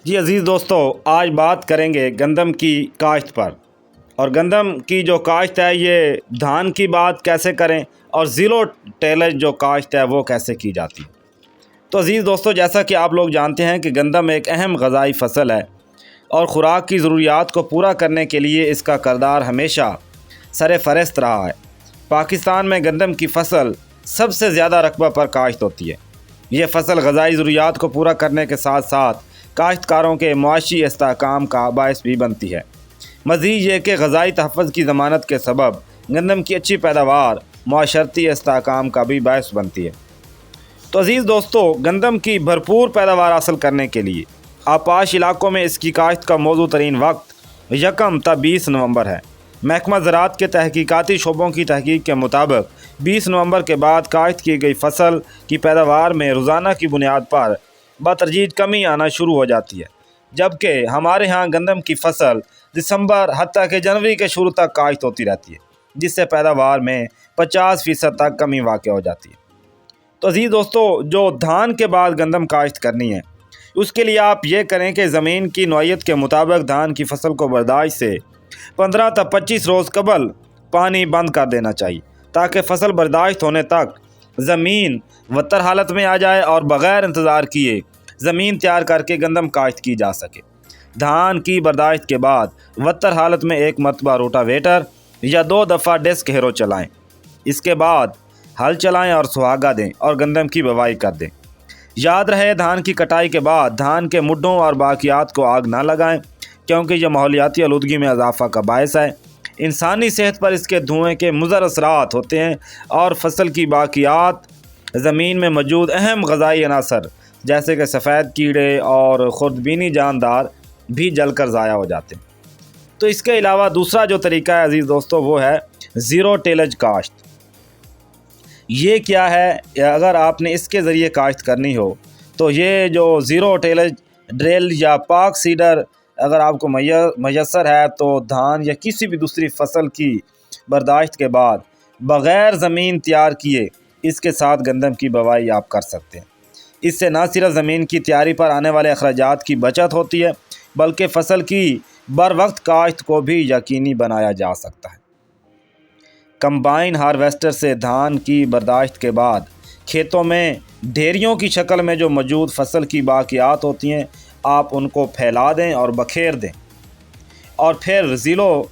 جی عزیز دوستو، آج بات کریں گے گندم کی کاشت پر۔ اور گندم کی جو کاشت ہے یہ دھان کی بات کیسے کریں اور زیرو ٹیلج جو کاشت ہے وہ کیسے کی جاتی ہے۔ تو عزیز دوستو، جیسا کہ آپ لوگ جانتے ہیں کہ گندم ایک اہم غذائی فصل ہے اور خوراک کی ضروریات کو پورا کرنے کے لیے اس کا کردار ہمیشہ سر فہرست رہا ہے۔ پاکستان میں گندم کی فصل سب سے زیادہ رقبہ پر کاشت ہوتی ہے۔ یہ فصل غذائی ضروریات کو پورا کرنے کے ساتھ ساتھ کاشتکاروں کے معاشی استحکام کا باعث بھی بنتی ہے۔ مزید یہ کہ غذائی تحفظ کی ضمانت کے سبب گندم کی اچھی پیداوار معاشرتی استحکام کا بھی باعث بنتی ہے۔ تو عزیز دوستو، گندم کی بھرپور پیداوار حاصل کرنے کے لیے آپاش علاقوں میں اس کی کاشت کا موزوں ترین وقت 1 تا 20 نومبر ہے۔ محکمہ زراعت کے تحقیقاتی شعبوں کی تحقیق کے مطابق 20 نومبر کے بعد کاشت کی گئی فصل کی پیداوار میں روزانہ کی بنیاد پر بتدریج کمی آنا شروع ہو جاتی ہے، جبکہ ہمارے ہاں گندم کی فصل دسمبر حتیٰ کہ جنوری کے شروع تک کاشت ہوتی رہتی ہے، جس سے پیداوار میں 50% تک کمی واقع ہو جاتی ہے۔ تو عزیز دوستو، جو دھان کے بعد گندم کاشت کرنی ہے اس کے لیے آپ یہ کریں کہ زمین کی نوعیت کے مطابق دھان کی فصل کو برداشت سے 15 تا 25 روز قبل پانی بند کر دینا چاہیے، تاکہ فصل برداشت ہونے تک زمین وتر حالت میں آ جائے اور بغیر انتظار کیے زمین تیار کر کے گندم کاشت کی جا سکے۔ دھان کی برداشت کے بعد وتر حالت میں 1 مرتبہ روٹا ویٹر یا 2 دفعہ ڈسک ہیرو چلائیں۔ اس کے بعد ہل چلائیں اور سہاگا دیں اور گندم کی بوائی کر دیں۔ یاد رہے، دھان کی کٹائی کے بعد دھان کے مڈوں اور باقیات کو آگ نہ لگائیں، کیونکہ یہ ماحولیاتی آلودگی میں اضافہ کا باعث ہے۔ انسانی صحت پر اس کے دھوئیں کے مضر اثرات ہوتے ہیں اور فصل کی باقیات زمین میں موجود اہم غذائی عناصر جیسے کہ سفید کیڑے اور خوردبینی جاندار بھی جل کر ضائع ہو جاتے ہیں۔ تو اس کے علاوہ دوسرا جو طریقہ ہے عزیز دوستو وہ ہے زیرو ٹیلج کاشت۔ یہ کیا ہے؟ اگر آپ نے اس کے ذریعے کاشت کرنی ہو تو یہ جو زیرو ٹیلج ڈرل یا پاک سیڈر اگر آپ کو میسر ہے تو دھان یا کسی بھی دوسری فصل کی برداشت کے بعد بغیر زمین تیار کیے اس کے ساتھ گندم کی بوائی آپ کر سکتے ہیں۔ اس سے نہ صرف زمین کی تیاری پر آنے والے اخراجات کی بچت ہوتی ہے بلکہ فصل کی بروقت کاشت کو بھی یقینی بنایا جا سکتا ہے۔ کمبائن ہارویسٹر سے دھان کی برداشت کے بعد کھیتوں میں ڈھیریوں کی شکل میں جو موجود فصل کی باقیات ہوتی ہیں آپ ان کو پھیلا دیں اور بکھیر دیں، اور پھر زیرو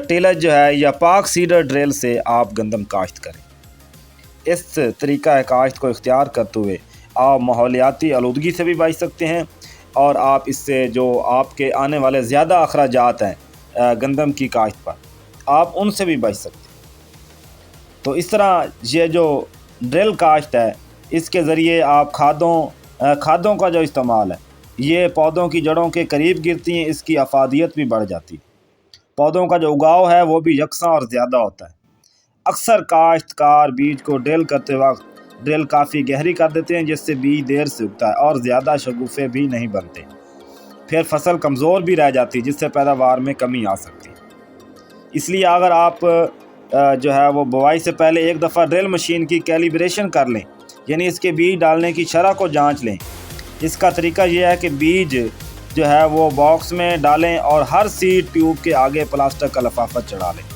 ٹیلج جو ہے یا پاک سیڈر ڈرل سے آپ گندم کاشت کریں۔ اس طریقہ کاشت کو اختیار کرتے ہوئے آپ ماحولیاتی آلودگی سے بھی بچ سکتے ہیں اور آپ اس سے جو آپ کے آنے والے زیادہ اخراجات ہیں گندم کی کاشت پر آپ ان سے بھی بچ سکتے ہیں۔ تو اس طرح یہ جو ڈرل کاشت ہے اس کے ذریعے آپ کھادوں کا جو استعمال ہے یہ پودوں کی جڑوں کے قریب گرتی ہیں، اس کی افادیت بھی بڑھ جاتی ہے، پودوں کا جو اگاؤ ہے وہ بھی یکساں اور زیادہ ہوتا ہے۔ اکثر کاشتکار بیج کو ڈرل کرتے وقت ڈرل کافی گہری کر دیتے ہیں جس سے بیج دیر سے اگتا ہے اور زیادہ شگوفے بھی نہیں بنتے، پھر فصل کمزور بھی رہ جاتی ہے جس سے پیداوار میں کمی آ سکتی ہے۔ اس لیے اگر آپ جو ہے وہ بوائی سے پہلے 1 دفعہ ڈرل مشین کی کیلیبریشن کر لیں، یعنی اس کے بیج ڈالنے کی شرح کو جانچ لیں۔ اس کا طریقہ یہ ہے کہ بیج جو ہے وہ باکس میں ڈالیں اور ہر سیڈ ٹیوب کے آگے پلاسٹک کا لفافہ چڑھا لیں،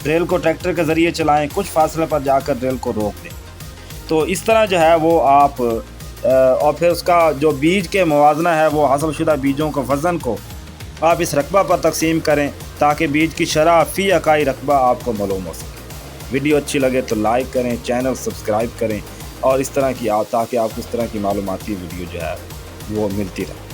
ڈرل کو ٹریکٹر کے ذریعے چلائیں، کچھ فاصلے پر جا کر ڈرل کو روک دیں۔ تو اس طرح جو ہے وہ آپ اور پھر اس کا جو بیج کے موازنہ ہے وہ حاصل شدہ بیجوں کو وزن کو آپ اس رقبہ پر تقسیم کریں تاکہ بیج کی شرح فی اکائی رقبہ آپ کو معلوم ہو سکے۔ ویڈیو اچھی لگے تو لائک کریں، چینل سبسکرائب کریں اور اس طرح کی تاکہ آپ کو اس طرح کی معلوماتی ویڈیو جو ہے وہ ملتی رہے۔